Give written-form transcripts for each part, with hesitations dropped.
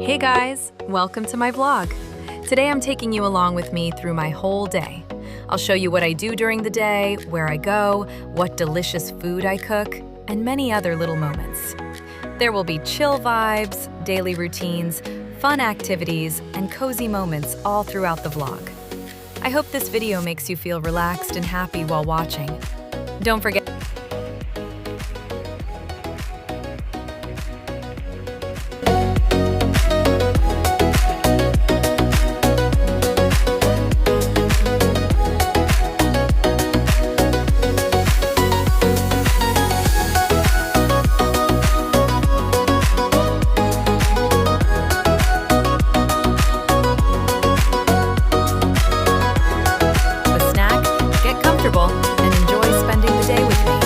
Hey guys, welcome to my vlog. Today I'm taking you along with me through my whole day. I'll show you what I do during the day, where I go, what delicious food I cook, and many other little moments. There will be chill vibes, daily routines, fun activities, and cozy moments all throughout the vlog. I hope this video makes you feel relaxed and happy while watching. Don't forget and enjoy spending the day with me.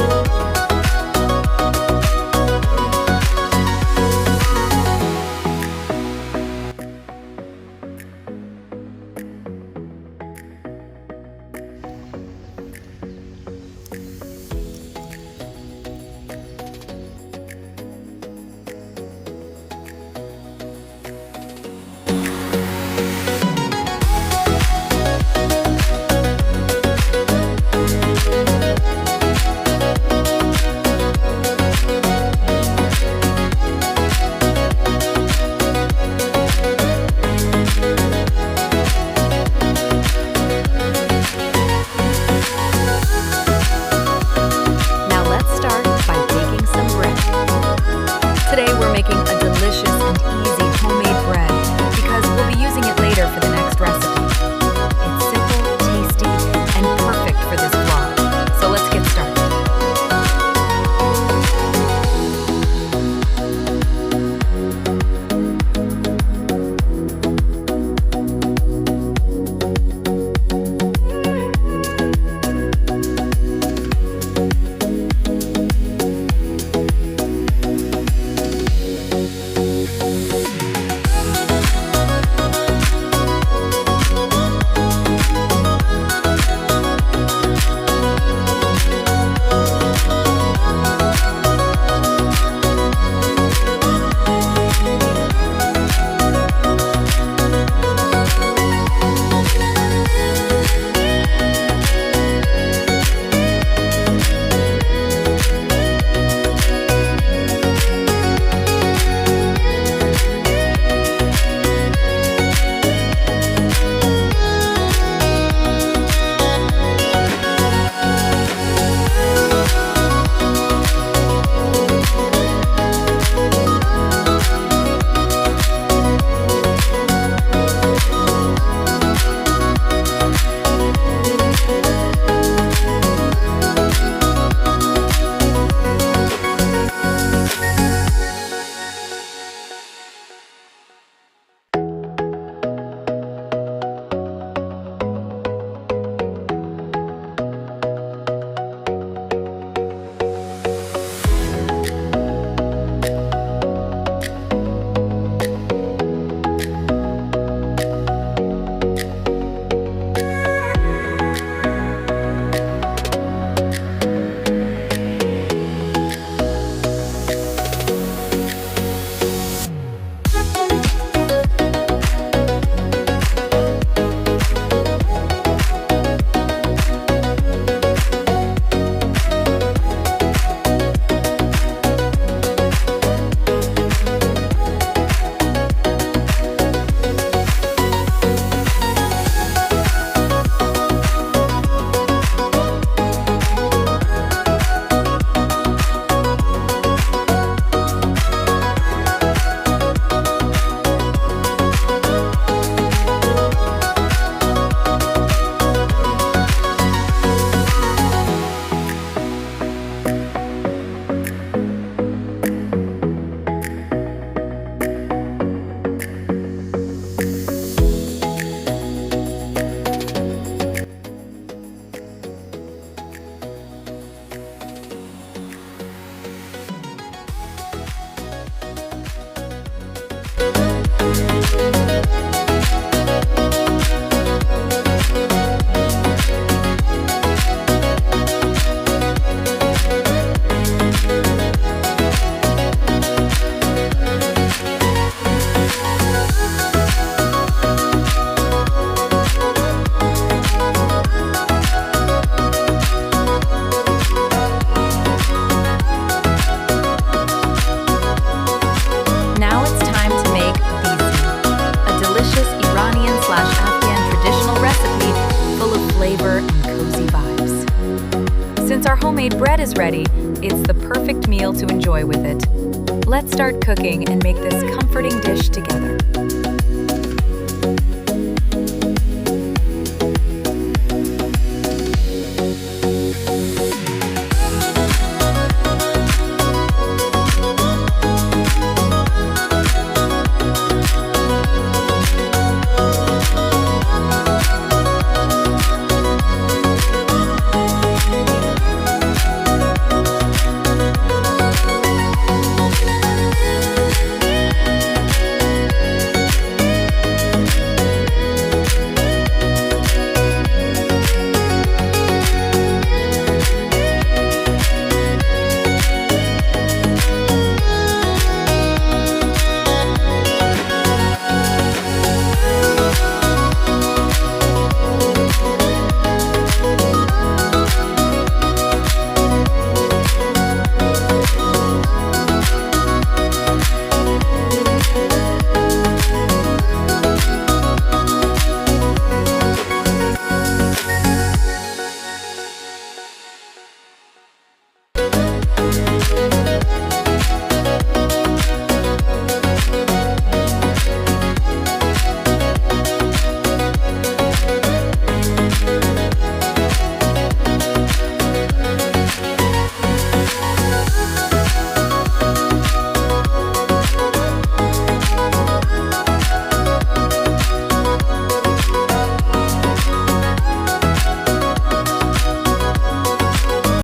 Since our homemade bread is ready, it's the perfect meal to enjoy with it. Let's start cooking and make this comforting dish together.